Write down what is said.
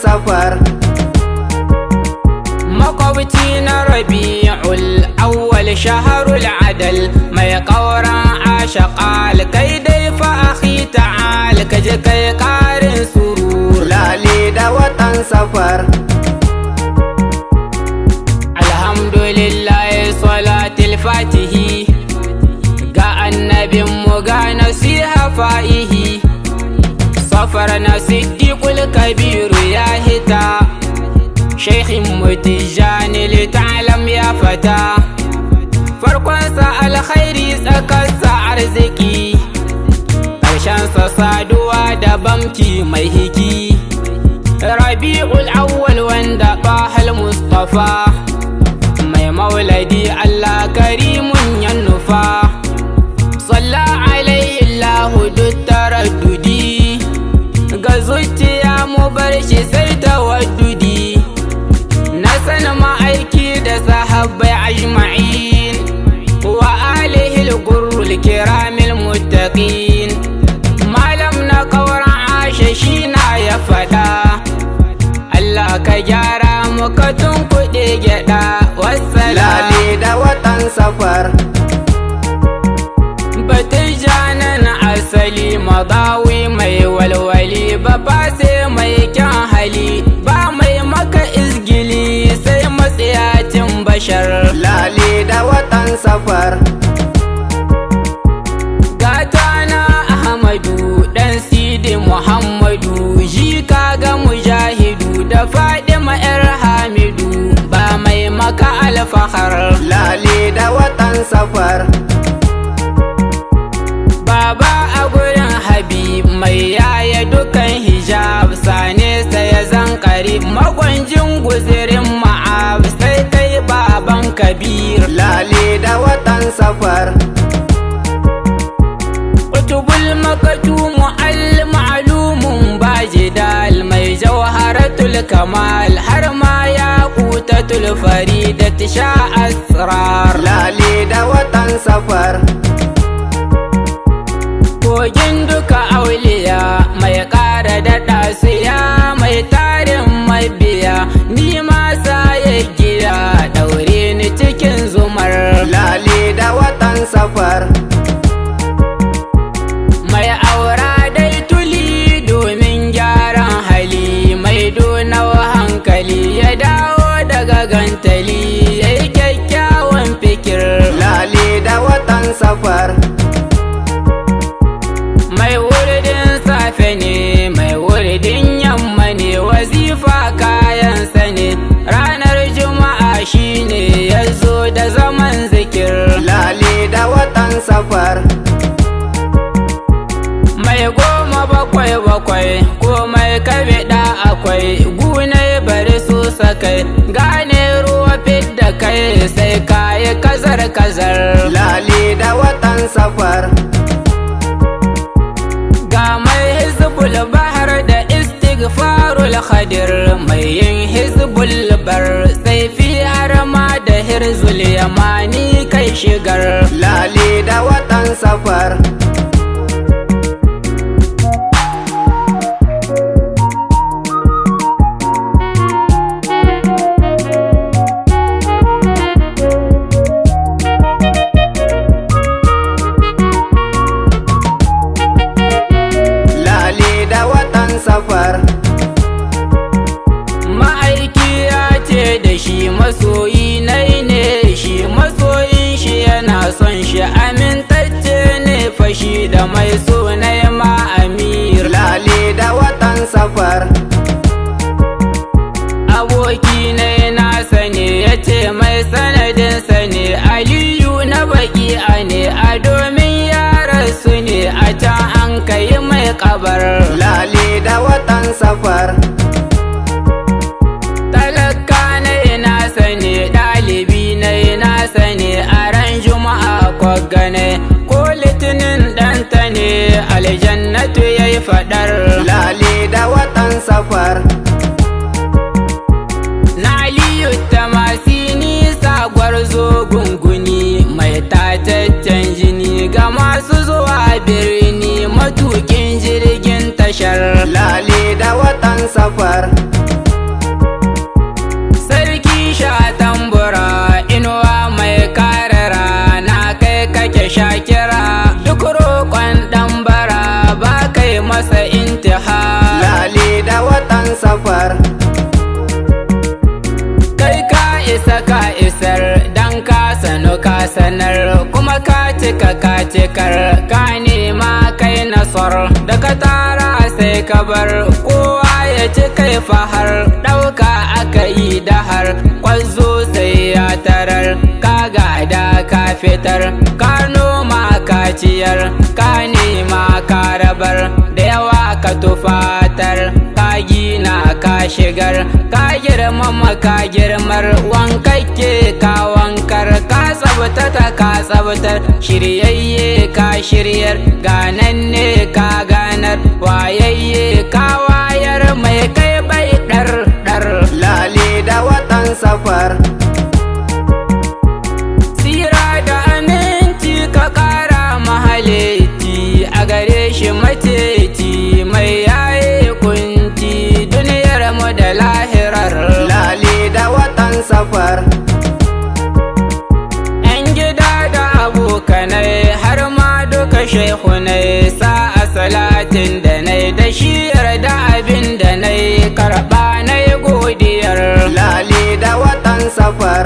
safar. makwabci na rabi'ul awwal shaharul adal mai ƙauran ashaqal kai dai fa akhi ta'al kaje kai ƙarin surur. Lale da watan safar. alhamdulillah salatul fatihi ga annabin mu ga nasiha fa'ihi. safar na siddiqul kabiru ya hita shaykhin mutijani lita'lam ya fata. farkonsa alkhairi tsakarsa arziki ƙarshensa saduwa da bamki mai hiki. rabi'ul awwal wanda bahal mustafa mai mauladi Allah karimun yan nufa. salla alaihi Allahu duk taraddudi ga zuciya mu bar shi sai tawaddudi. na sana ma'aiki da sahabbai ajma'in wa alihi al-gurrul kiramil muttaqin. malam na kauran ashe shi na ya fada Allah ka gyara mu ka tunkuɗe gyaɗa. Lale da watan safar. Batijanan asali madawi mai walwali ba fase mai kyan hali ba mai maka izgili sai matsiyacin bashar. Lale da watan safar. gata na Ahmadu dan Sidi Muhammadu jika ga mujahidu da Fadima yar Hamidu ba mai maka alfahar. Lale da watan safar. baba a gurin Habib mai yaya dukan hijab sane sai ya zankari magwanjin guzirin ma'ab sai kai baban kabir. Lale da watan safar. utubul makatumu al-ma'lumun bajidal mai jawharatul kamal har ma ya qutatul faridat sha asrar. Lale da watan safar. kogin duka auliya mai ƙara daɗa siya mai tarin mabiya ni ma ya gida ɗaure ni cikin zumar. Lale da watan safar. mai aura dai tuli domin gyaran hali mai donawa hankali ya dawo daga gantali ya yi kyakkyawan fikir. Lale da watan safar. mai wuridin safe ne mai wuridin yamma ne wazifa kayansa ne ranar juma'a shine ya zo da zaman zikir. Lale da watan safar. mai 17 komai kabiɗa akwai gunai bari su sakai gane ruwa fidda kai sai kayi kazar. Lale da watan safar. ga mai hizbul bahar da istighfarul khadir mai yin hizbul bar sai fi har ma da hirzul yamani kai shigar. Lale da watan safar. Lale da watan safar. ma'aiki ya ce da shi masoyi nai ne shi masoyin shi yana son shi amintacce ne fashi da mai so na ma amir. Lale da watan safar. aboki ne nasa ne ya ce mai sanadinsa ne aliyu na baki a ne a domin yaransu ne a can an kai mai kabar. Lale da watan safar. talaka ne nasa ne ɗalibi ne nasa ne a ran juma'a kwagane ko litinin ɗanta ne aljannatu ya yi faɗar. Lale da watan safar. na aliyu tamasini sagwar zo gunguni mai tataccen jini ga masu zuwa birni matukin jirgin tashar. Lale da watan safar. sha kira duk roƙon ɗan bara ba kai masa intiha. Lale da watan safar. Kai ka isa ka isar dan ka sanu ka sanar kuma ka cika ka cikar ka nema kai nasar da ka tara sai ka bar kowa ya ci kai fahar ɗauka aka yi dahar kwazo sai ya tarar ka gada ka fitar ka noma ka ciyar ka nema ka rabar da yawa ka tufatar ka gina ka shigar ka girmama ka girmar wankakke ka wankar ka tsabtata ka tsabtar shiryayye ka shiryar gananne ka ganar wayayye ka wayar mai kai bai dar dar. Lale da watan safar. Sira da aminci ka kara mahalici a gare shi maceci mai yaye kunci duniyar mu da lahirar. Lale da watan safar. Yan gida da abokanai har ma duka shehunai sa a salatin da nai da shi yarda abin da nai karɓa nai godiyar. Lale da watan safar.